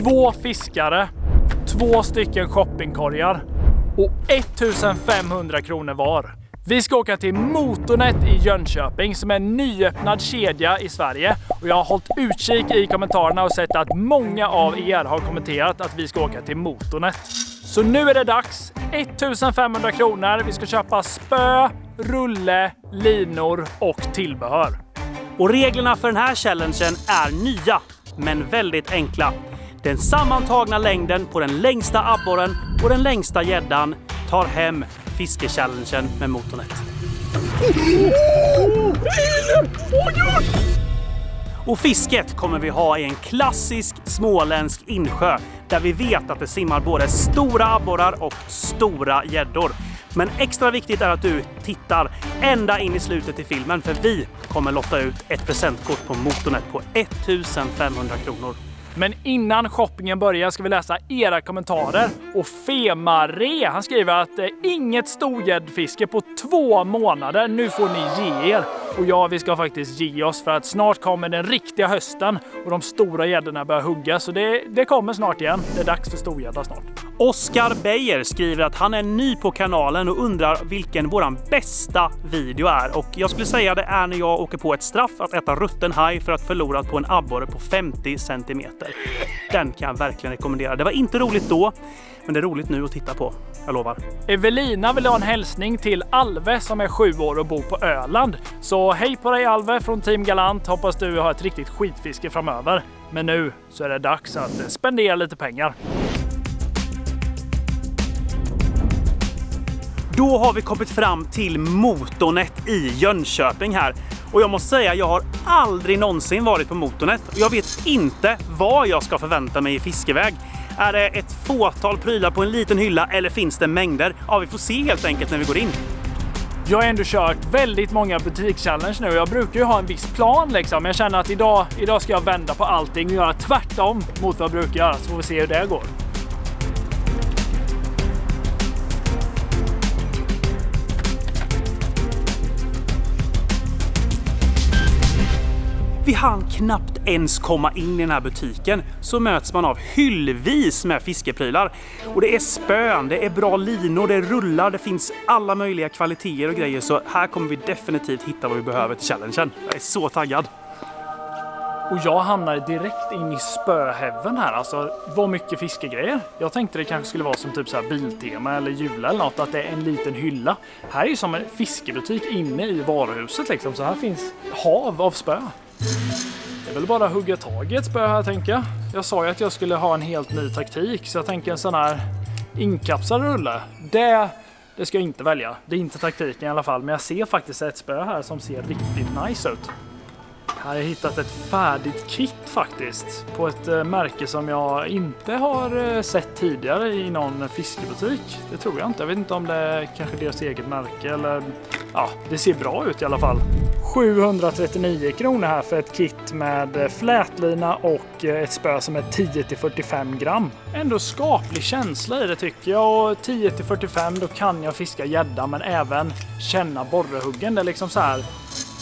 2 fiskare, 2 stycken shoppingkorgar och 1500 kronor var. Vi ska åka till Motornet i Jönköping som är en nyöppnad kedja i Sverige. Och jag har hållit utkik i kommentarerna och sett att många av er har kommenterat att vi ska åka till Motornet. Så nu är det dags. 1500 kronor. Vi ska köpa spö, rulle, linor och tillbehör. Och reglerna för den här challengen är nya, men väldigt enkla. Den sammantagna längden på den längsta abborren och den längsta gäddan tar hem fiskechallengen med Motornet. Och fisket kommer vi ha i en klassisk småländsk insjö där vi vet att det simmar både stora abborrar och stora gäddor. Men extra viktigt är att du tittar ända in i slutet i filmen, för vi kommer lotta ut ett presentkort på Motornet på 1500 kronor. Men innan shoppingen börjar ska vi läsa era kommentarer. Och Femare, han skriver att inget storgäddfiske på 2 månader. Nu får ni ge er. Och ja, vi ska faktiskt ge oss för att snart kommer den riktiga hösten och de stora gäddorna börjar hugga. Så det kommer snart igen. Det är dags för storgädda snart. Oskar Beijer skriver att han är ny på kanalen och undrar vilken våran bästa video är. Och jag skulle säga det är när jag åker på ett straff att äta rutten haj för att förlora på en abborre på 50 centimeter. Den kan jag verkligen rekommendera. Det var inte roligt då, men det är roligt nu att titta på. Jag lovar. Evelina vill ha en hälsning till Alve som är 7 år och bor på Öland. Så hej på dig Alve från Team Galant. Hoppas du har ett riktigt skitfiske framöver. Men nu så är det dags att spendera lite pengar. Då har vi kommit fram till Motornet i Jönköping här. Och jag måste säga, jag har aldrig någonsin varit på Motornet. Och jag vet inte vad jag ska förvänta mig i fiskeväg. Är det ett fåtal prylar på en liten hylla eller finns det mängder? Ja, vi får se helt enkelt när vi går in. Jag har ändå kört väldigt många butikschallenge nu. Jag brukar ju ha en viss plan liksom. Men jag känner att idag ska jag vända på allting och göra tvärtom mot vad jag brukar göra. Så får vi se hur det går. Vi hann knappt ens komma in i den här butiken så möts man av hyllvis med fiskeprylar. Och det är spön, det är bra linor, det är rullar, det finns alla möjliga kvaliteter och grejer. Så här kommer vi definitivt hitta vad vi behöver till challengen. Jag är så taggad. Och jag hamnar direkt in i spöheaven här. Alltså, vad mycket fiskegrejer. Jag tänkte det kanske skulle vara som typ så här Biltema eller Jula eller något. Att det är en liten hylla. Här är ju som en fiskebutik inne i varuhuset liksom. Så här finns hav av spö. Jag vill bara hugga tag i ett spö här tänker jag. Jag sa ju att jag skulle ha en helt ny taktik. Så jag tänker en sån här inkapslad rulle. Det ska jag inte välja. Det är inte taktiken i alla fall. Men jag ser faktiskt ett spö här som ser riktigt nice ut. Här har jag hittat ett färdigt kit faktiskt. På ett märke som jag inte har sett tidigare i någon fiskebutik. Det tror jag inte. Jag vet inte om det är kanske deras eget märke eller... Ja, det ser bra ut i alla fall. 739 kronor här för ett kit med flätlina och ett spö som är 10-45 gram. Ändå skaplig känsla i det tycker jag. Och 10-45 då kan jag fiska gädda men även känna borrehuggen. Det är liksom så här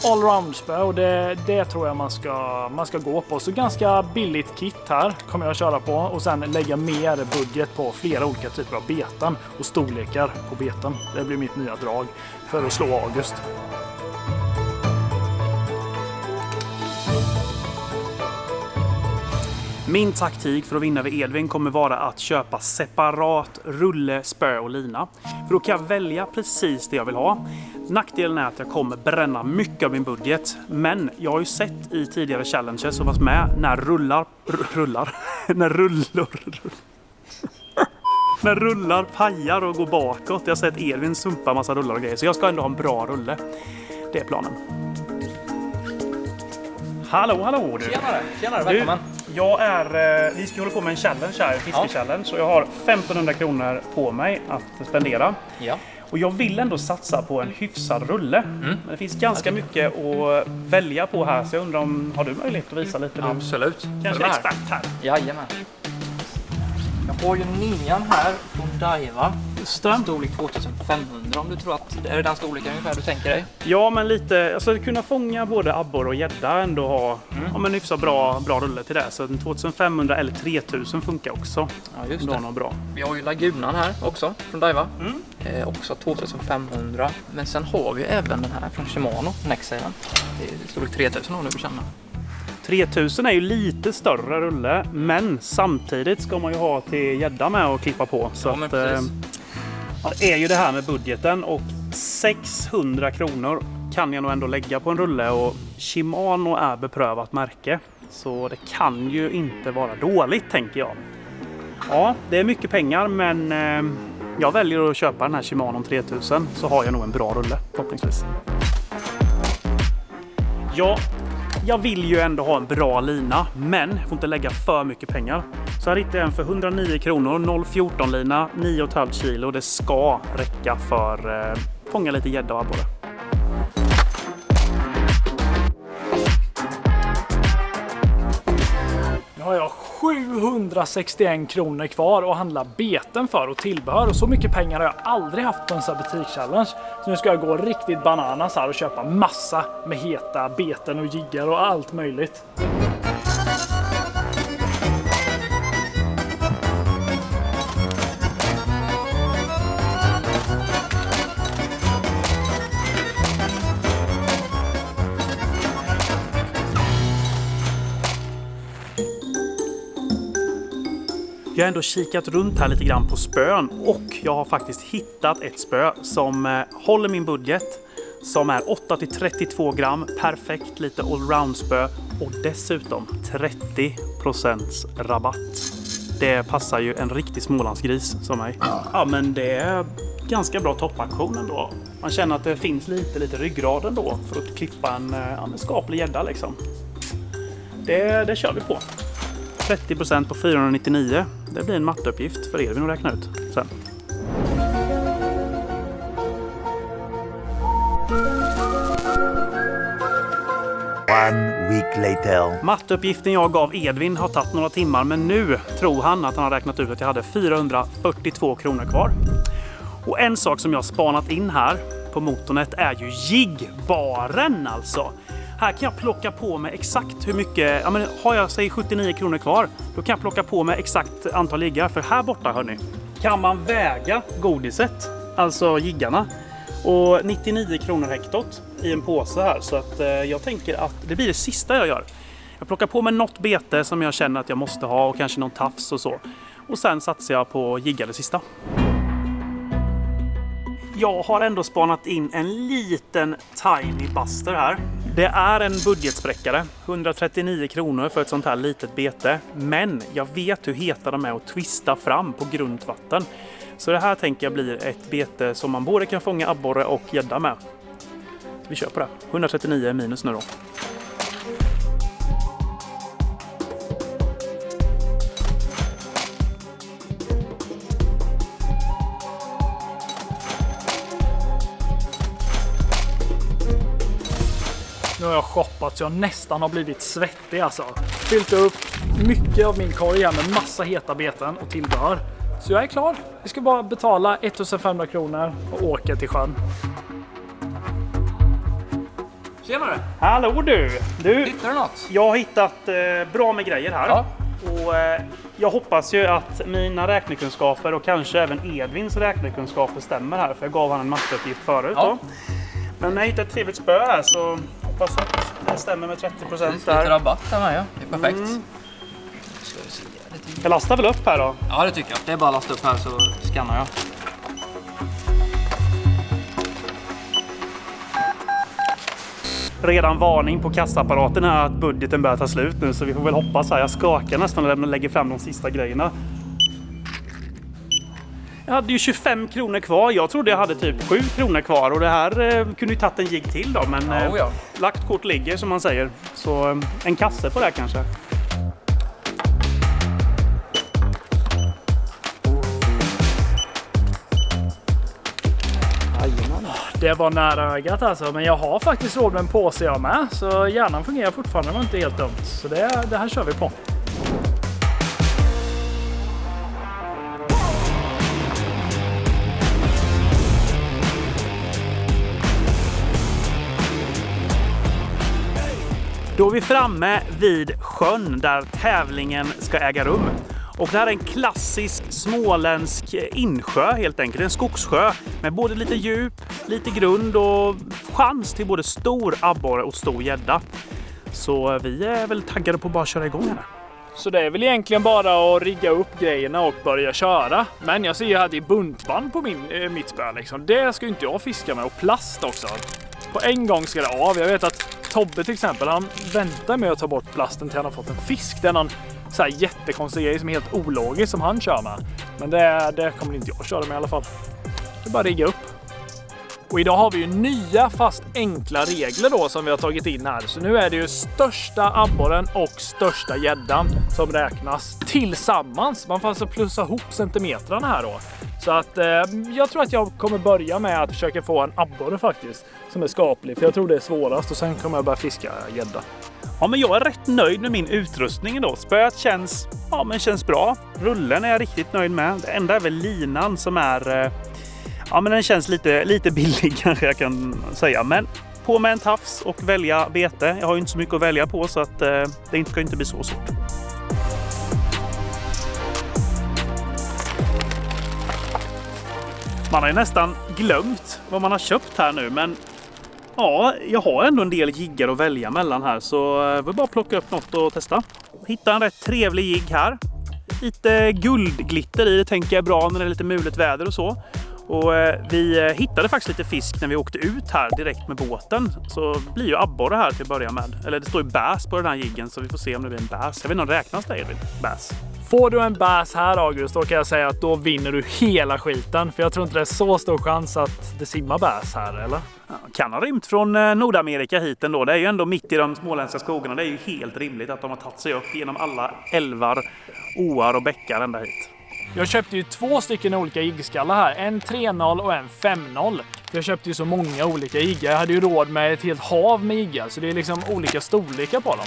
allround-spö och det tror jag man ska gå på. Så ganska billigt kit här kommer jag köra på och sen lägga mer budget på flera olika typer av beten och storlekar på beten. Det blir mitt nya drag för att slå August. Min taktik för att vinna vid Edvin kommer vara att köpa separat rulle, spö och lina. För då kan jag välja precis det jag vill ha. Nackdelen är att jag kommer bränna mycket av min budget. Men jag har ju sett i tidigare challenges och varit med när när rullar pajar och går bakåt. Jag har sett Edvin sumpa massa rullar och grejer. Så jag ska ändå ha en bra rulle. Det är planen. Hallå du. Tjenare, välkommen. Vi ska hålla på med en challenge här, en fiskechallenge. Och jag har 1500 kronor på mig att spendera. Ja. Och jag vill ändå satsa på en hyfsad rulle. Men det finns ganska mycket att välja på här. Så jag undrar har du möjlighet att visa lite? Absolut. Kanske expert här. Jajamän. Jag har ju nian här från Daiwa. Just det. Storlek 2500 om du tror att det är den storleken ungefär du tänker dig. Ja, men lite, alltså kunna fånga både abborre och gädda ändå ha men hyfsat bra rulle till det. Så 2500 eller 3000 funkar också. Ja, just det. Någon bra. Vi har ju lagunan här också från Daiwa. Också 2500. Men sen har vi även den här från Shimano, Nextsailern. Det är storlek 3000 om du vill känna. 3000 är ju lite större rulle, men samtidigt ska man ju ha till gädda med och klippa på. Så Ja, men precis. det är ju det här med budgeten, och 600 kronor kan jag nog ändå lägga på en rulle, och Shimano är beprövat märke. Så det kan ju inte vara dåligt, tänker jag. Ja, det är mycket pengar, men jag väljer att köpa den här Shimano 3000, så har jag nog en bra rulle förhoppningsvis. Ja, jag vill ju ändå ha en bra lina, men får inte lägga för mycket pengar. Så här hittar jag en för 109 kronor, 0,14 lina, 9,5 kilo. Det ska räcka för fånga lite gädda och abborre. Nu har jag 761 kronor kvar att handla beten för och tillbehör, och så mycket pengar har jag aldrig haft på en sån här butikschallenge. Så nu ska jag gå riktigt bananas här och köpa massa med heta beten och jiggar och allt möjligt. Jag har ändå kikat runt här lite grann på spön, och jag har faktiskt hittat ett spö som håller min budget, som är 8-32 gram, perfekt lite allround spö och dessutom 30% rabatt. Det passar ju en riktig smålandsgris som mig. Ja, men det är ganska bra toppaktion ändå. Man känner att det finns lite ryggrad ändå för att klippa en skaplig gädda liksom. Det kör vi på. 30% på 499. Det blir en matteuppgift för Edvin att räkna ut sen. One week later. Matteuppgiften jag gav Edvin har tagit några timmar, men nu tror han att han har räknat ut att jag hade 442 kronor kvar. Och en sak som jag har spanat in här på Motornet är ju jigbaren alltså. Här kan jag plocka på mig exakt hur mycket, har jag säg 79 kronor kvar, då kan jag plocka på mig exakt antal jiggar. För här borta hörni, kan man väga godiset, alltså jiggarna, och 99 kronor hektot i en påse här. Så att jag tänker att det blir det sista jag gör. Jag plockar på mig något bete som jag känner att jag måste ha, och kanske någon tafs och så. Och sen satsar jag på jiggar det sista. Jag har ändå spanat in en liten Tiny Buster här. Det är en budgetspräckare, 139 kronor för ett sånt här litet bete. Men jag vet hur heta de är att twista fram på grunt vatten. Så det här tänker jag blir ett bete som man både kan fånga abborre och gädda med. Vi kör på det. 139 minus nu då. Nu har jag shoppat så jag nästan har blivit svettig alltså. Fyllt upp mycket av min korg här med massa heta beten och tillbehör. Så jag är klar. Vi ska bara betala 1500 kronor och åka till sjön. Tjenare! Hallå du! Hittar du något? Jag har hittat bra med grejer här. Ja. Och jag hoppas ju att mina räknekunskaper och kanske även Edvins räknekunskaper stämmer här. För jag gav han en matteuppgift förut. Ja. Då. Men när jag hittar ett trevligt spö här så hoppas att det stämmer med 30% Lite där. rabatt här med, ja. Det är perfekt. Ska vi se. Jag lastar väl upp här då. Ja, det tycker jag. Det är bara att lasta upp här så skannar jag. Redan varning på kassaapparaten är att budgeten börjar ta slut nu, så vi får väl hoppas här. Jag skakar nästan när jag lägger fram de sista grejerna. Jag hade ju 25 kronor kvar. Jag trodde jag hade typ 7 kronor kvar, och det här kunde ju tagit en jigg till då, men Ja. lagt kort ligger som man säger. Så en kasse på det här kanske. Det var nära ögat alltså, men jag har faktiskt råd med en påse jag med. Så hjärnan fungerar fortfarande, men inte helt dumt. Så det här kör vi på. Då är vi framme vid sjön där tävlingen ska äga rum. Och det här är en klassisk småländsk insjö helt enkelt. En skogssjö med både lite djup, lite grund och chans till både stor abborre och stor gädda. Så vi är väl taggade på att bara köra igång här. Så det är väl egentligen bara att rigga upp grejerna och börja köra. Men jag ser ju att det är buntband på mitt spö liksom. Det ska ju inte jag fiska med, och plast också. På en gång ska det av. Jag vet att Tobbe till exempel, han väntar med att ta bort plasten till han har fått en fisk. Det är någon så här jättekonstig grej som är helt ologisk som han kör med. Men det kommer inte jag köra med i alla fall. Det är bara att rigga upp. Och idag har vi ju nya fast enkla regler då som vi har tagit in här. Så nu är det ju största abborren och största gäddan som räknas tillsammans. Man får alltså plussa ihop centimetrarna här då. Så att jag tror att jag kommer börja med att försöka få en abborre faktiskt som är skaplig. För jag tror det är svårast, och sen kommer jag börja fiska gädda. Ja, men jag är rätt nöjd med min utrustning idag. Spöet känns bra. Rullen är jag riktigt nöjd med. Det enda är väl linan som är... Ja, men den känns lite billig kanske jag kan säga. Men på med en tafs och välja bete. Jag har ju inte så mycket att välja på, så att det ska inte bli så svårt. Man har ju nästan glömt vad man har köpt här nu, men ja, jag har ändå en del jiggar att välja mellan här, så jag vill bara plocka upp något och testa. Hitta en rätt trevlig jigg här. Lite guldglitter i det tänker jag är bra när det är lite mulet väder och så. Och vi hittade faktiskt lite fisk när vi åkte ut här direkt med båten. Så blir ju abborre här till att börja med. Eller det står ju bäs på den här jiggen, så vi får se om det blir en bäs. Jag vet inte om det räknas det, Edvin. Bäs. Får du en bäs här, August, då kan jag säga att då vinner du hela skiten. För jag tror inte det är så stor chans att det simmar bäs här, eller? Ja, kan ha rymt från Nordamerika hit ändå. Det är ju ändå mitt i de småländska skogarna. Det är ju helt rimligt att de har tagit sig upp genom alla älvar, åar och bäckar ända hit. Jag köpte ju 2 stycken olika jiggskallar här. En 3.0 och en 5.0. Jag köpte ju så många olika jiggar. Jag hade ju råd med ett helt hav med jiggar. Så det är liksom olika storlekar på dem.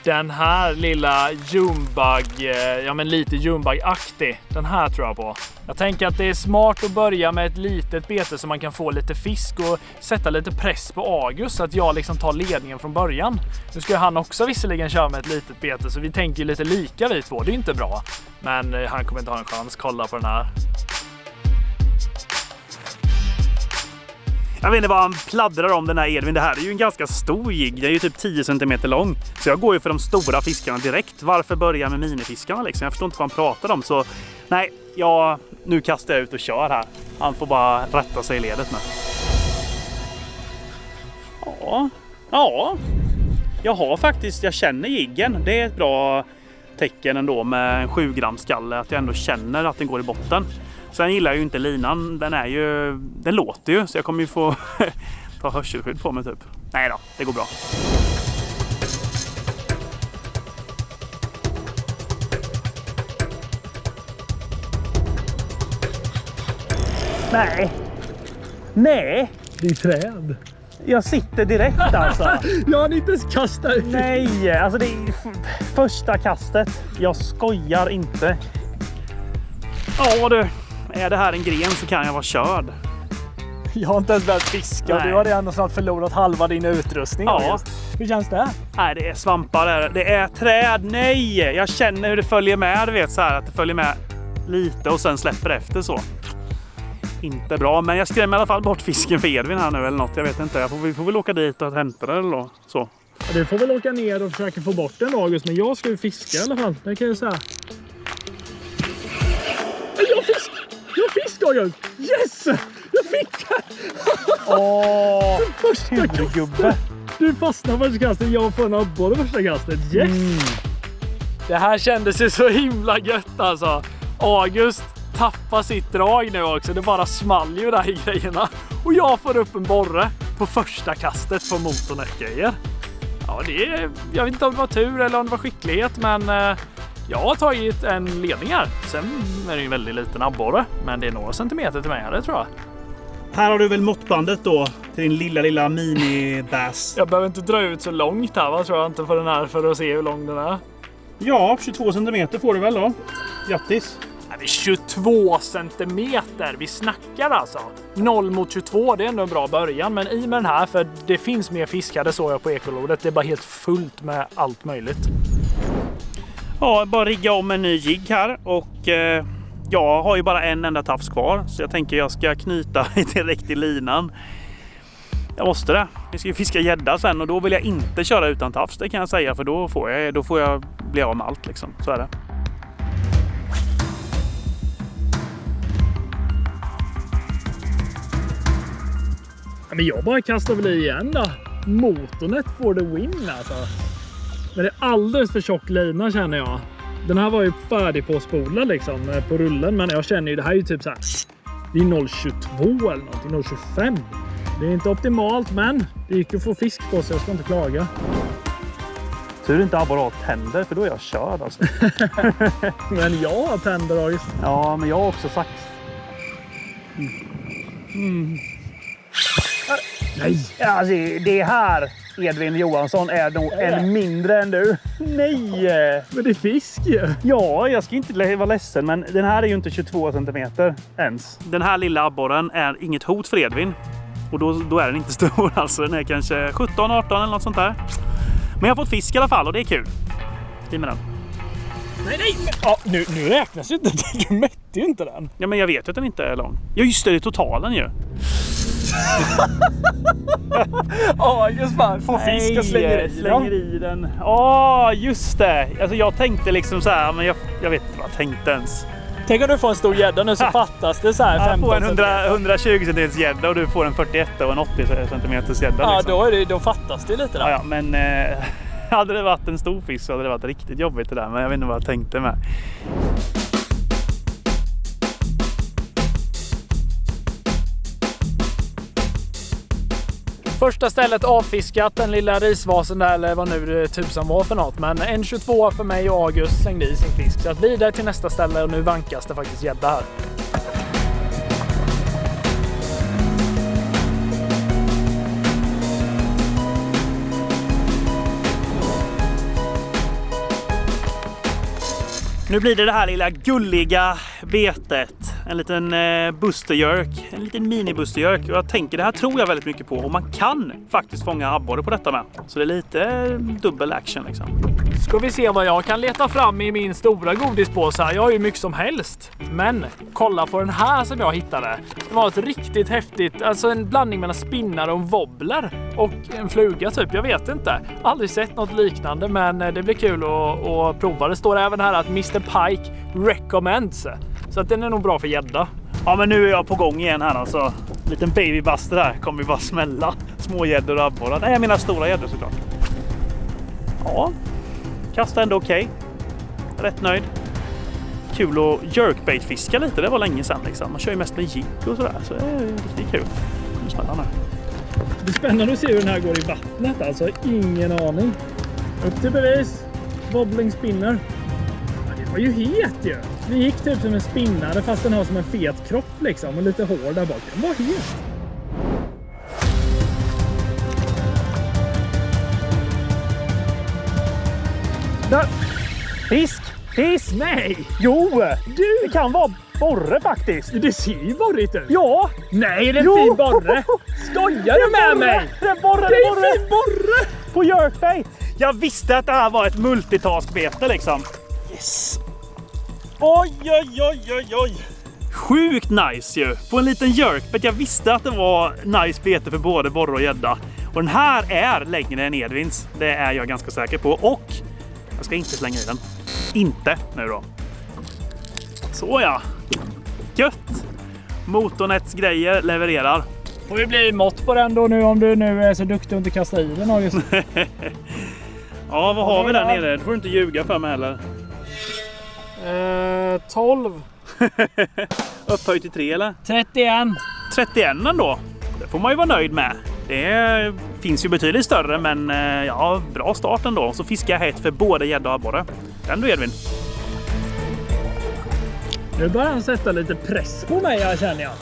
Den här lilla Jumbug, ja men lite Jumbug-aktig. Den här tror jag på. Jag tänker att det är smart att börja med ett litet bete så man kan få lite fisk och sätta lite press på August så att jag liksom tar ledningen från början. Nu ska han också visserligen köra med ett litet bete, så vi tänker lite lika vi två. Det är inte bra. Men han kommer inte ha en chans. Kolla på den här. Jag vet inte vad han pladdrar om den här Edvin. Det här är ju en ganska stor jigg. Det är ju typ 10 cm lång. Så jag går ju för de stora fiskarna direkt. Varför börja med minifiskarna liksom? Jag förstår inte vad han pratar om. Så nej, nu kastar jag ut och kör här. Han får bara rätta sig i ledet nu. Ja. Jag känner jiggen. Det är ett bra tecken ändå med en 7 gram skalle. Att jag ändå känner att den går i botten. Sen gillar jag ju inte linan. Den låter ju, så jag kommer ju få ta hörselskydd på mig typ. Nej då, det går bra. Nej. Det är träd. Jag sitter direkt alltså. Jag har inte ens kastat ut. Nej, alltså det är första kastet. Jag skojar inte. Ja du. Är det här en gren så kan jag vara körd. Jag har inte ens börjat fiska. Nej. Du har redan snart förlorat halva din utrustning. Ja. Hur känns det? Nej, det är svampar där. Det är träd. Nej! Jag känner hur det följer med. Du vet så här att det följer med lite och sen släpper efter så. Inte bra, men jag skrämmer i alla fall bort fisken för Edvin här nu eller något. Jag vet inte. Vi får väl åka dit och hämta det eller så. Du får väl åka ner och försöka få bort den, August. Men jag ska ju fiska i alla fall. Det kan jag säga. Jag fisk, August! Yes! Jag fick den! Första kastet! Du fastnar första kastet. Jag får en abborre första kastet. Yes! Det här kändes ju så himla gött alltså. August tappar sitt drag nu också. Det bara small ju där i grejerna. Och jag får upp en borre på första kastet på motornäckgrejer. Ja, jag vet inte om det var tur eller om det var skicklighet, men jag har tagit en ledning här. Sen är det ju en väldigt liten abborre, men det är några centimeter till mig här, det tror jag. Här har du väl måttbandet då till din lilla mini-bass. Jag behöver inte dra ut så långt här, va, tror jag inte, på den här för att se hur lång den är. Ja, 22 centimeter får du väl då. Grattis. det är 22 centimeter vi snackar alltså. 0 mot 22, det är ändå en bra början. Men i med den här, för det finns mer fiskar, det såg jag på ekolodet. Det är bara helt fullt med allt möjligt. Ja, bara rigga om en ny jigg här och jag har ju bara en enda tafs kvar. Så jag tänker jag ska knyta direkt i linan. Jag måste det. Vi ska ju fiska gädda sen och då vill jag inte köra utan tafs, det kan jag säga. För då får jag bli av med allt liksom. Så är det. Men jag bara kastar väl i igen då. Motornet for the win alltså. Men det är alldeles för tjock lina känner jag. Den här var ju färdig på spola liksom på rullen. Men jag känner ju det här är ju typ så här. Det är 0,22 eller någonting. 0,25. Det är inte optimalt men det gick att få fisk på så jag ska inte klaga. Tur inte abborre har tänder för då är jag körd alltså. Men jag har tänder August. Ja, men jag har också sax. Nej! Alltså, det här, Edvin Johansson, är nog en mindre än du. Nej! Men det är fisk ju. Ja, jag ska inte vara ledsen, men den här är ju inte 22 centimeter ens. Den här lilla abborren är inget hot för Edvin. Och då är den inte stor alltså. Den är kanske 17, 18 eller något sånt där. Men jag har fått fisk i alla fall och det är kul. I med den. Nej! Ja, nu räknas ju inte. Du mätte ju inte den. Ja, men jag vet att den inte är lång. Ja, just det, det är totalen ju. Ja, just bara få fisk och slänger i den. Ja, just det. Alltså jag tänkte liksom så här, men jag vet inte vad jag tänkte ens. Tänk om du får en stor gädda nu så fattas det så här 15 jag får en 120 cm gädda och du får en 41 och en 80 cm gädda. Ja, liksom. då fattas det lite där. Ja, men hade det varit en stor fisk så hade det varit riktigt jobbigt det där. Men jag vet inte vad jag tänkte med. Första stället avfiskat, den lilla risvasen där eller vad nu det tusan var för något. Men en 22 för mig och August slängde i sin fisk. Så att vidare till nästa ställe och nu vankas det faktiskt gädda här. Nu blir det här lilla gulliga betet. En liten busterjörk, en liten mini-busterjörk. Och jag tänker, det här tror jag väldigt mycket på. Och man kan faktiskt fånga abborre på detta med. Så det är lite dubbel action liksom. Ska vi se vad jag kan leta fram i min stora godispåse här. Jag har ju mycket som helst. Men kolla på den här som jag hittade. Det var ett riktigt häftigt, alltså en blandning mellan spinnar och en wobbler. Och en fluga typ, jag vet inte. Aldrig sett något liknande men det blir kul att prova. Det står även här att Mr. Pike recommends. Så att den är nog bra för gädda. Ja, men nu är jag på gång igen här alltså. Liten babybuster här kommer vi bara smälla. Små gäddor och abborrar. Nej, jag menar stora gäddor såklart. Ja, kasta ändå okej. Rätt nöjd. Kul att jerkbait-fiska lite, det var länge sedan liksom. Man kör ju mest med jigg och sådär, så det är riktigt kul. Det är spännande. Det är spännande att se hur den här går i vattnet, alltså ingen aning. Upp till bevis. Wobbling spinner. Ja, det var ju het ju. Det gick typ som en spinnare fast den har som en fet kropp liksom och lite hår där bak. Den var het. Där. Fisk! Fisk! Nej! Jo! Det kan vara borre faktiskt. Det ser ju borrigt ut. Ja! Nej, det är en fin borre. Skojar du med mig? Det är borre! Det är en fin borre! På jerkbait. Jag visste att det här var ett multitaskbete liksom. Yes! Oj, oj, oj, oj, oj! Sjukt nice ju! På en liten jerkbait. Jag visste att det var nice bete för både borre och gädda. Och den här är längre än Edvins. Det är jag ganska säker på. Och jag ska inte slänga i den. Inte nu då. Så ja. Gött! Motornets grejer levererar. Får ju bli mått på den då nu om du nu är så duktig och inte kastar i den, August. Ja, vad har vi där nere? Det får du inte ljuga för mig heller. 12. Upphöjt till 3 eller? 31. 31 då. Det får man ju vara nöjd med. Det finns ju betydligt större, men ja, bra start ändå. Så fiskar jag hett för både gädda och abborre. Den du, Edvin. Nu börjar han sätta lite press på mig här, känner jag.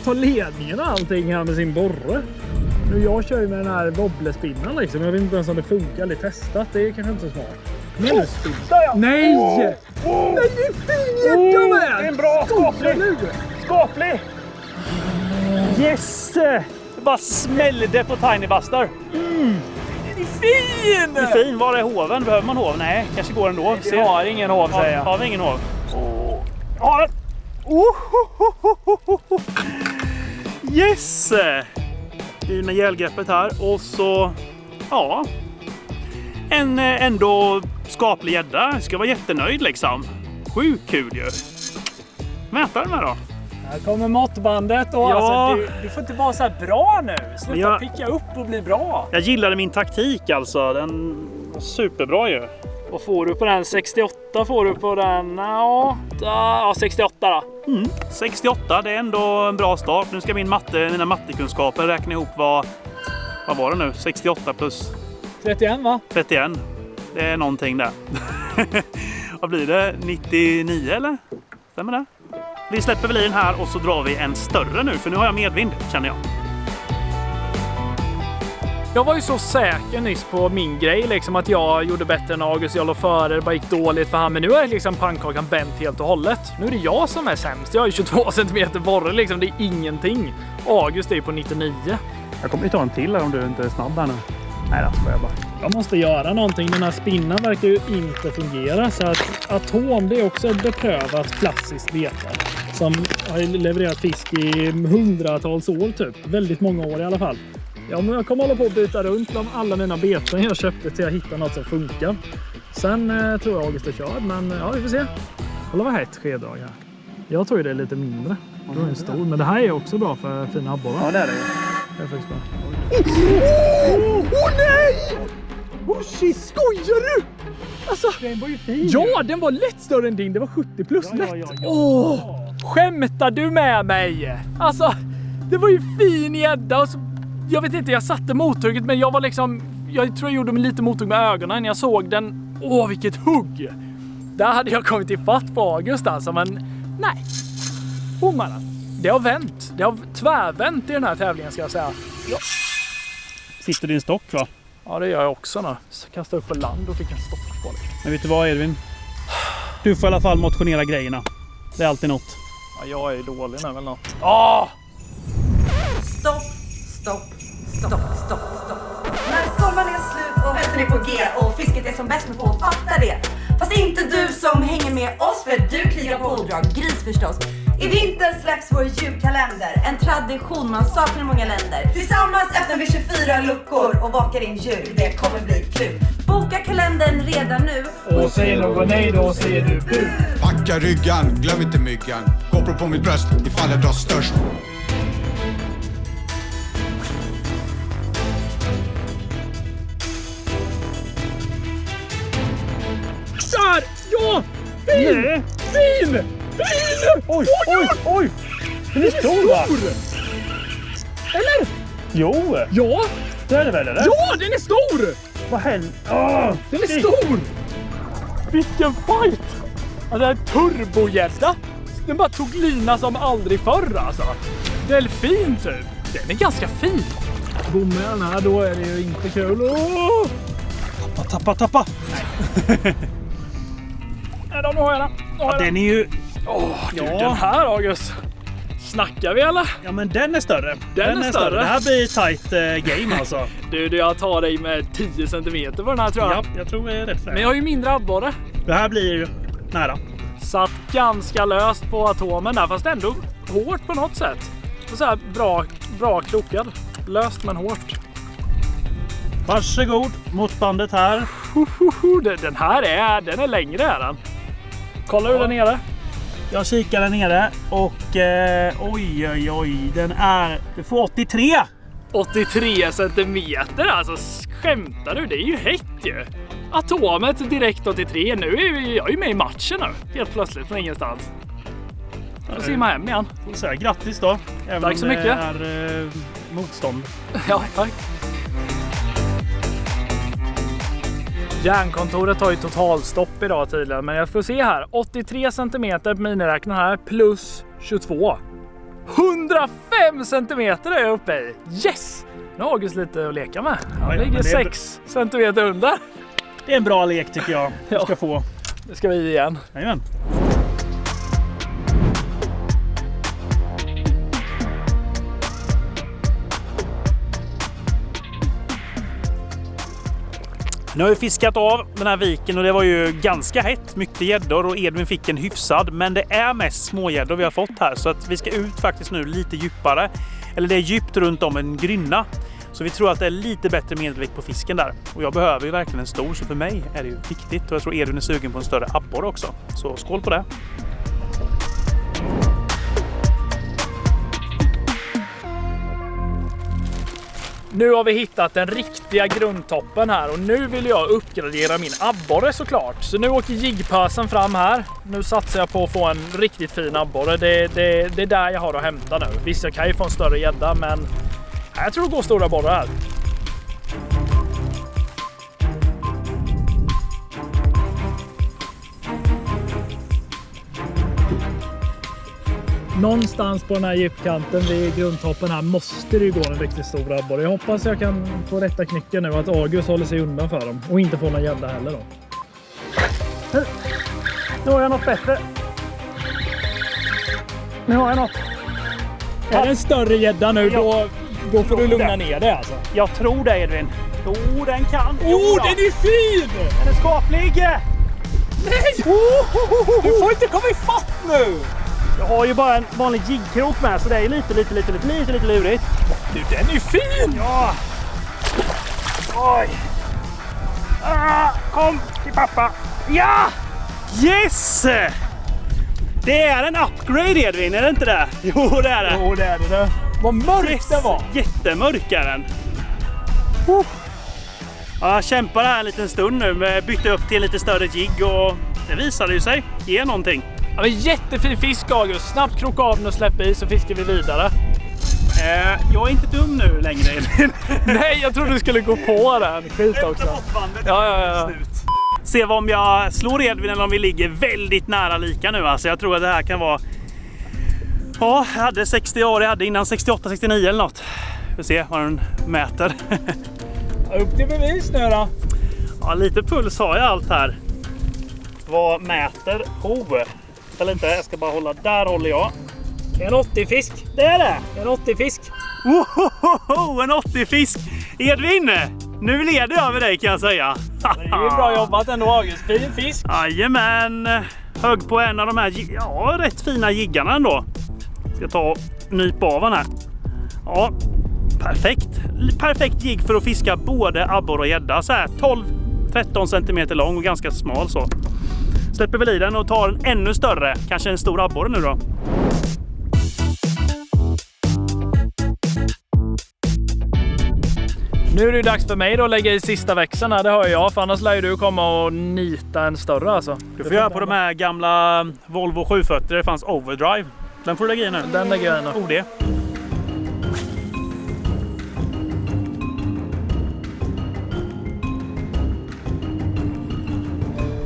Ta ledningen och allting här med sin borre. Nu jag kör ju med den här wobblespinnan liksom. Jag vet inte ens om det funkar. Eller testat. Det är kanske inte så smart. Nej! Nej, det är fin gädda med! Det är en bra skaplig! Yes! Det bara smällde på Tiny Buster. Den är fin! Det är fin. Var är hoven? Behöver man hov? Nej, kanske går ändå. Vi har ingen hov, säger jag. Har vi ingen hov? Har den! Yes! Fina hjälgreppet här. Och så... Ja... En ändå skaplig gädda. Ska vara jättenöjd liksom. Sjukt kul ju. Mäta den här då. Här kommer måttbandet och Ja. alltså, du får inte vara så här bra nu. Sluta picka upp och bli bra. Jag gillade min taktik alltså. Den var superbra ju. Vad får du på den? 68 får du på den. Ja, 68 då. 68, det är ändå en bra start. Nu ska mina mattekunskaper räkna ihop vad var det nu? 68 plus 31 va? 31. Det är någonting där. Vad blir det? 99 eller? Stämmer det? Vi släpper väl i den här och så drar vi en större nu. För nu har jag medvind, känner jag. Jag var ju så säker nyss på min grej, liksom att jag gjorde bättre än August. Jag låg före, det bara gick dåligt för han. Men nu är liksom pannkakan vänt helt och hållet. Nu är det jag som är sämst. Jag har ju 22 cm borre, liksom. Det är ingenting. August är ju på 99. Jag kommer ju ta en till här om du inte är snabb här nu. Nej då, jag bara. Jag måste göra någonting. Den här spinnen verkar ju inte fungera. Så att atom, det är också ett beprövat klassiskt bete. Som har levererat fisk i hundratals år typ. Väldigt många år i alla fall. Ja, men jag kommer hålla på att byta runt bland alla mina beten jag köpte till jag hittar något som funkar. Sen tror jag August är körd, men ja, vi får se. Kolla vad hett skeddrag här. Jag tror det är lite mindre. Det är en stor, men det här är också bra för fina abborrar. Ja, det är det ju. Det är faktiskt bra. Åh nej! Oh shit, skojar du? Alltså, Den var ju fin. ja, den var lätt större än din. Det var 70 plus lätt. Skämtar du med mig? Alltså, det var ju fin gädda. Och så, jag vet inte, jag satte mothugget, men jag var liksom... Jag tror jag gjorde mig lite mothugg med ögonen när jag såg den. Åh, vilket hugg! Där hade jag kommit i fatt på August alltså, men nej. Det har vänt. Det har tvärvänt i den här tävlingen, ska jag säga. Ja. Sitter din stock va? Ja, det gör jag också nu. Så kastade upp på land och fick en stock på det. Men vet du vad Edvin? Du får i alla fall motionera grejerna. Det är alltid något. Ja, jag är dålig nu eller något. Stopp. När sommaren är slut och hösten är på G och fisket är som bäst med få fattar det. Fast inte du som hänger med oss, för du krigar på odrag, gris förstås. I vinter släpps vår julkalender, en tradition man saknar i många länder. Tillsammans öppnar vi 24 luckor och bakar in jul, det kommer bli kul. Boka kalendern redan nu. Och säger någon nej, då säger du bu. Packa ryggan, glöm inte myggan. GoPro på mitt bröst ifall jag drar störst. Där! Ja! Fin! Nej. Fin! Oj! Den är stor va? Eller? Jo! Ja! Det är det väl eller? Ja, den är stor! Vad händer? Den är stor! Vilken fight! Ja, det är en turbogädda. Den bara tog lina som aldrig förr alltså. Delfin typ. Den är ganska fin. Bommar den här, då är det ju inte kul. Tappa! Nej då, nu har jag den. Ja, den är ju... Den här August. Snackar vi eller? Ja men den är större. Den är större. Det här blir tight game alltså. Du, jag tar dig med 10 cm på den här tror jag. Ja, jag tror det är rätt för Men jag har ju mindre abborre. det här blir nära. Satt ganska löst på atomen där, fast ändå hårt på något sätt. Och så här bra krokad. Löst men hårt. Varsågod mot bandet här. Den här är längre är den. Kolla hur den är nere. Jag kikar där nere och oj, den är... Du får 83! 83 centimeter, alltså skämtar du? Det är ju hett ju. Atomet direkt 83, nu är jag ju med i matchen nu. Helt plötsligt från ingenstans. Jag får simma hem igen. Så här, grattis då. Även Tack så om mycket. Det är motstånd. Ja, tack. Järnkontoret har ju totalstopp idag tydligen, men jag får se här. 83 cm på miniräknaren här plus 22. 105 cm är jag uppe i. Yes! Nu har August lite att leka med. Jag ligger 6 cm under. Det är en bra lek tycker jag. Du ska få. Det ska vi igen. Jajamän. Nu har vi fiskat av den här viken och det var ju ganska hett, mycket gäddor och Edvin fick en hyfsad. Men det är mest smågäddor vi har fått här så att vi ska ut faktiskt nu lite djupare. Eller det är djupt runt om en grynna. Så vi tror att det är lite bättre medelvikt på fisken där. Och jag behöver ju verkligen en stor så för mig är det ju viktigt. Och jag tror Edvin är sugen på en större abborre också. Så skål på det! Nu har vi hittat den riktiga grundtoppen här och nu vill jag uppgradera min abborre såklart. Så nu åker jiggpösen fram här. Nu satsar jag på att få en riktigt fin abborre. Det är där jag har att hämta nu. Visst, jag kan ju få en större gädda men jag tror det går stora borrar här. Någonstans på den här djupkanten vid grundtoppen här måste det ju gå en riktigt stor abborre. Jag hoppas jag kan få rätta knycken nu att August håller sig undan för dem och inte får någon gädda heller då. Nu har jag något bättre. Nu har jag något. Är det en större gädda nu då får du lugna ner det alltså. Jag tror det Edvin. Jo, den kan. Den är fin! Den är skaplig! Nej! Du får inte komma i fatt nu! Jag har ju bara en vanlig jiggkrok med så det är lite lurigt. Du, den är fin! Ja! Oj! Kom till pappa! Ja! Yes! Det är en upgrade Edvin, är det inte det? Jo, det är det. Jo, det är det. Vad mörkt det var! Jättemörk är den. Ja, jag kämpar här en liten stund nu. Bytte upp till en lite större jigg och det visade ju sig ge någonting. Ja, men jättefin fisk August. Snabbt kroka av den och släpp i så fiskar vi vidare. Jag är inte dum nu längre. Nej, jag trodde du skulle gå på den. Skit också. Ja. Slut. Se vad om jag slår Edvin eller om vi ligger väldigt nära lika nu. Alltså, jag tror att det här kan vara... Ja, jag hade 60 år. Jag hade innan 68-69 eller något. Vi får se vad den mäter. Upp till bevis nu då. Ja, lite puls har jag allt här. Vad mäter eller inte, jag ska bara hålla, där håller jag. En 80-fisk. Det är det! En 80-fisk. En 80-fisk! Edvin! Nu leder jag över dig kan jag säga. Det är ju bra jobbat ändå August, fin fisk. Jajamän! Högg på en av de här rätt fina jiggarna ändå. Ska ta och nypa av den här. Ja, perfekt. Perfekt jigg för att fiska både abborre och gädda. Så här 12-13 cm lång och ganska smal så. Släpper väl i den och tar en ännu större, kanske en stor abborre nu då. Nu är det dags för mig då att lägga i sista växeln här, det hör jag. För annars lär ju du komma och nita en större alltså. Du får göra på de här gamla Volvo 740, det fanns overdrive. Den får du lägga i nu. Den lägger jag i nu. OD.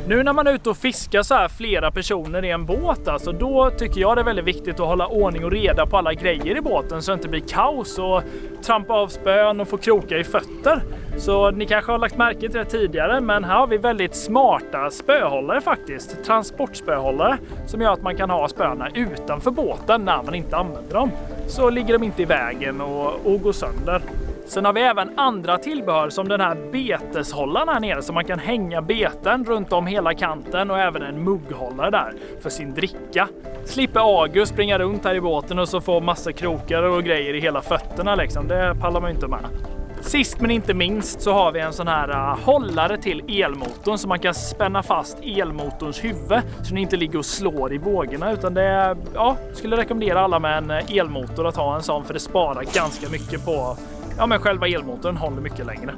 Nu när man är ute och fiskar så här flera personer i en båt, alltså, då tycker jag det är väldigt viktigt att hålla ordning och reda på alla grejer i båten så det inte blir kaos och trampa av spön och få kroka i fötter. Så ni kanske har lagt märke till det tidigare, men här har vi väldigt smarta spöhållare faktiskt. Transportspöhållare som gör att man kan ha spöna utanför båten när man inte använder dem. Så ligger de inte i vägen och går sönder. Sen har vi även andra tillbehör som den här beteshållaren här nere så man kan hänga beten runt om hela kanten och även en mugghållare där för sin dricka. Slipper August springa runt här i båten och så få massa krokar och grejer i hela fötterna liksom. Det pallar man inte med. Sist men inte minst så har vi en sån här hållare till elmotorn så man kan spänna fast elmotorns huvud så den inte ligger och slår i vågorna, utan det skulle rekommendera alla med en elmotor att ha en sån, för det sparar ganska mycket på men själva elmotorn håller mycket längre.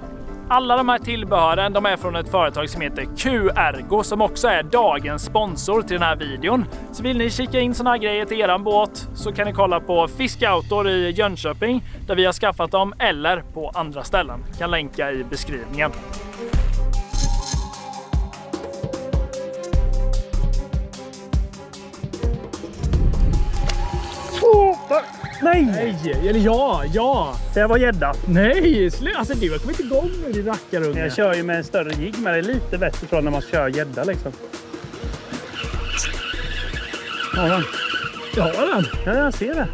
Alla de här tillbehören de är från ett företag som heter Q-Ergo som också är dagens sponsor till den här videon. Så vill ni kika in såna här grejer till eran båt så kan ni kolla på Fiskautor i Jönköping där vi har skaffat dem, eller på andra ställen. Jag kan länka i beskrivningen. Nej! Nej, eller ja. Det var gädda. Nej, alltså du har kommit igång med din rackarunge. Jag kör ju med en större jigg, men det är lite bättre från när man kör gädda liksom. Ja, den. Ja, den. Ja, jag ser det.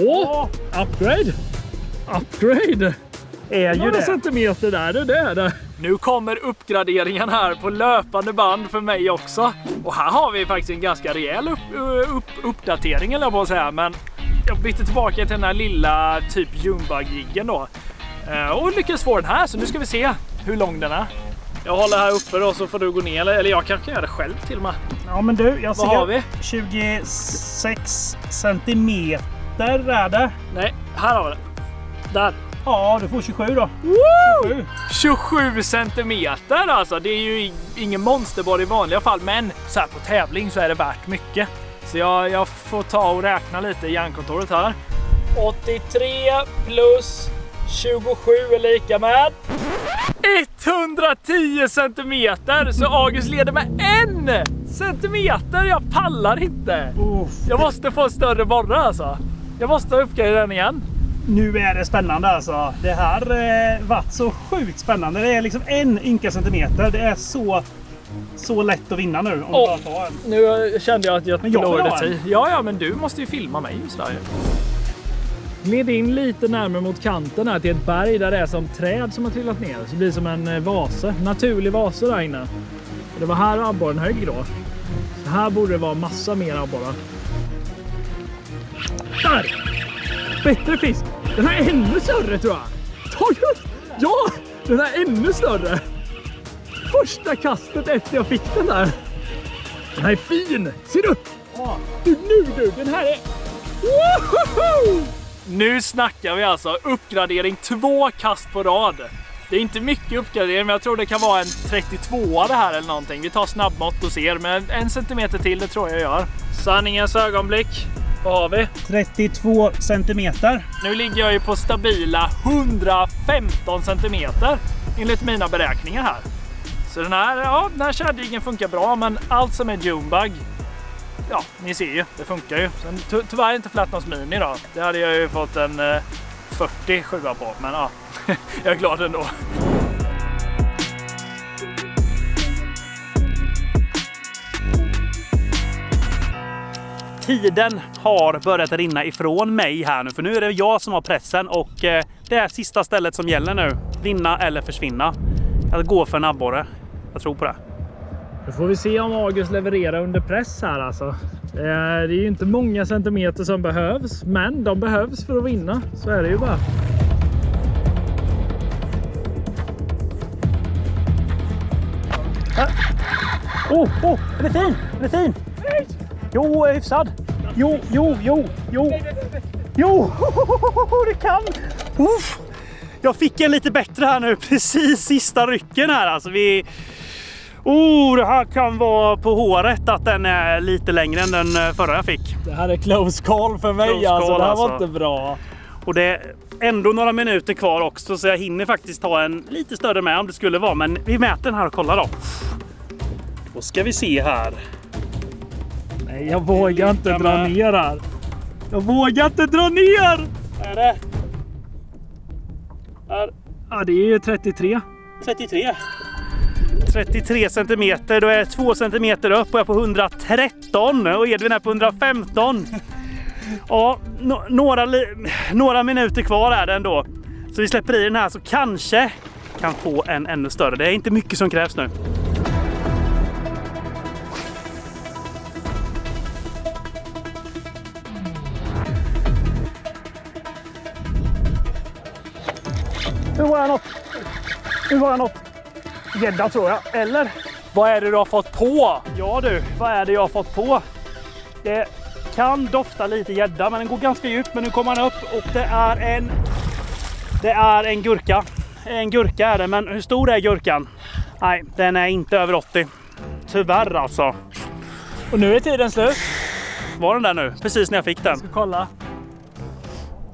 Åh, upgrade. Upgrade. Är ju Några det. centimeter där, det är det. Nu kommer uppgraderingen här på löpande band för mig också. Och här har vi faktiskt en ganska rejäl uppdatering, eller på att säga. Men jag bytte tillbaka till den här lilla typ Jumba-giggen då. Och lyckades få den här, så nu ska vi se hur lång den är. Jag håller här uppe då, så får du gå ner, eller jag kanske kan göra det själv till och med. Ja, men du, jag ser har vi? 26 centimeter är det. Nej, här har vi det. Där. Ja, du får 27 då. 27 centimeter alltså. Det är ju ingen monsterboll i vanliga fall, men så här på tävling så är det värt mycket. Så jag får ta och räkna lite i hjärnkontoret här. 83 plus 27 är lika med 110 centimeter. Så August leder med 1 centimeter. Jag pallar inte. Jag måste få en större borre alltså. Jag måste uppgradera den igen. Nu är det spännande alltså. Det här varit så sjukt spännande. Det är liksom 1 ynka centimeter. Det är så lätt att vinna nu. Om bara tar en. Nu kände jag att jag förlorade en. tid. Ja, men du måste ju filma mig i Sverige. Gled in lite närmare mot kanten här till ett berg där det är som träd som har trillat ner. Så det blir som en vase. Naturlig vase där inne. Och det var här abborren högg då. Så här borde det vara massa mer abborrar. Där! Bättre fisk. Den här är ännu större tror jag. Ja, den här är ännu större. Första kastet efter jag fick den där. Den här är fin. Ser du? Du, den här är... Woho! Nu snackar vi alltså uppgradering 2 kast på rad. Det är inte mycket uppgradering, men jag tror det kan vara en 32 det här eller någonting. Vi tar snabbmått och ser, men 1 centimeter till, det tror jag gör. Sanningens ögonblick. Vad har vi? 32 centimeter. Nu ligger jag ju på stabila 115 centimeter enligt mina beräkningar här. Så den här kärdigen funkar bra, men allt som är Junebug, ja, ni ser ju, det funkar ju. Sen tyvärr inte Flatnose Mini då. Det hade jag ju fått en 47 på, men ja, jag är glad ändå. Tiden har börjat rinna ifrån mig här nu, för nu är det jag som har pressen och det är sista stället som gäller nu. Vinna eller försvinna. Att gå för en abborre. Jag tror på det. Nu får vi se om August levererar under press här alltså. Det är ju inte många centimeter som behövs, men de behövs för att vinna. Så är det ju bara. Den är fin! Den är fin! Jo, hyfsad! Jo! Det kan! Jag fick en lite bättre här nu, precis sista rycken här. Alltså det här kan vara på håret att den är lite längre än den förra jag fick. Det här är close call för mig Close alltså. call, Det här alltså. var inte bra. Och det är ändå några minuter kvar också, så jag hinner faktiskt ta en lite större med om det skulle vara. Men vi mäter den här och kollar då. Då ska vi se här. Nej, jag vågar inte dra ner här. Jag vågar inte dra ner! Är det? Här. Ja, det är ju 33. 33 centimeter, då är det 2 centimeter upp och jag är på 113 och Edvin är på 115. Ja, några minuter kvar är det ändå. Så vi släpper i den här, så kanske kan få en ännu större. Det är inte mycket som krävs nu. Nu har jag något gädda tror jag, eller? Vad är det du har fått på? Ja du, vad är det jag har fått på? Det kan dofta lite gädda, men den går ganska djupt. Men nu kommer han upp och det är en gurka. En gurka är det, men hur stor är gurkan? Nej, den är inte över 80. Tyvärr alltså. Och nu är tiden slut. Var den där nu? Precis när jag fick den. Ska kolla.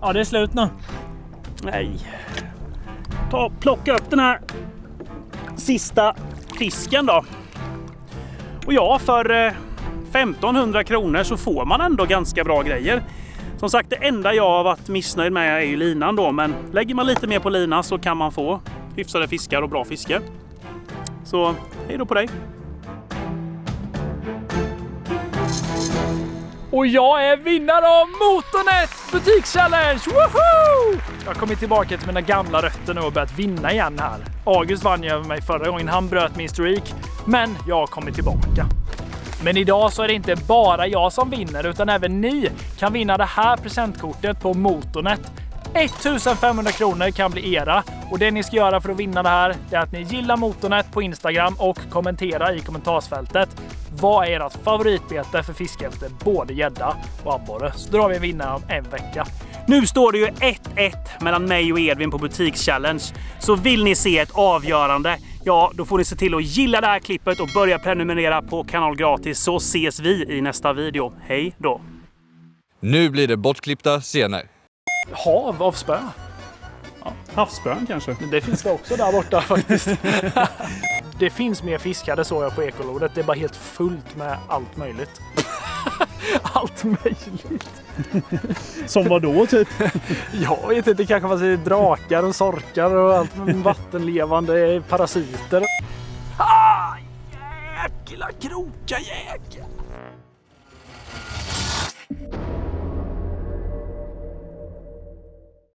Ja, det är slut nu. Nej. Plocka upp den här sista fisken då. Och ja, för 1500 kronor så får man ändå ganska bra grejer. Som sagt, det enda jag har varit missnöjd med är ju linan då. Men lägger man lite mer på lina så kan man få hyfsade fiskar och bra fiske. Så hej då på dig! Och jag är vinnare av Motornet butikschallenge! Woho! Jag har kommit tillbaka till mina gamla rötter nu och börjat vinna igen här. August vann ju över mig förra gången, han bröt min streak. Men jag har kommit tillbaka. Men idag så är det inte bara jag som vinner utan även ni kan vinna det här presentkortet på Motornet. 1500 kronor kan bli era och det ni ska göra för att vinna det här är att ni gillar Motornet på Instagram och kommentera i kommentarsfältet. Vad är ert favoritbete för fiske efter både gädda och abborre? Så drar vi en vinnare om en vecka. Nu står det ju 1-1 mellan mig och Edvin på butikschallenge. Så vill ni se ett avgörande, ja då får ni se till att gilla det här klippet och börja prenumerera på kanal gratis så ses vi i nästa video. Hej då! Nu blir det bortklippta scener. Hav av spö. Havsspön kanske? Det finns det också där borta faktiskt. Det finns mer fiskar, det såg jag på ekolodet. Det är bara helt fullt med allt möjligt. Allt möjligt. Som vad då typ? Jag vet inte, det kanske man säger drakar och sorkar och allt med vattenlevande parasiter. Ah, jäkla kroka jäkla!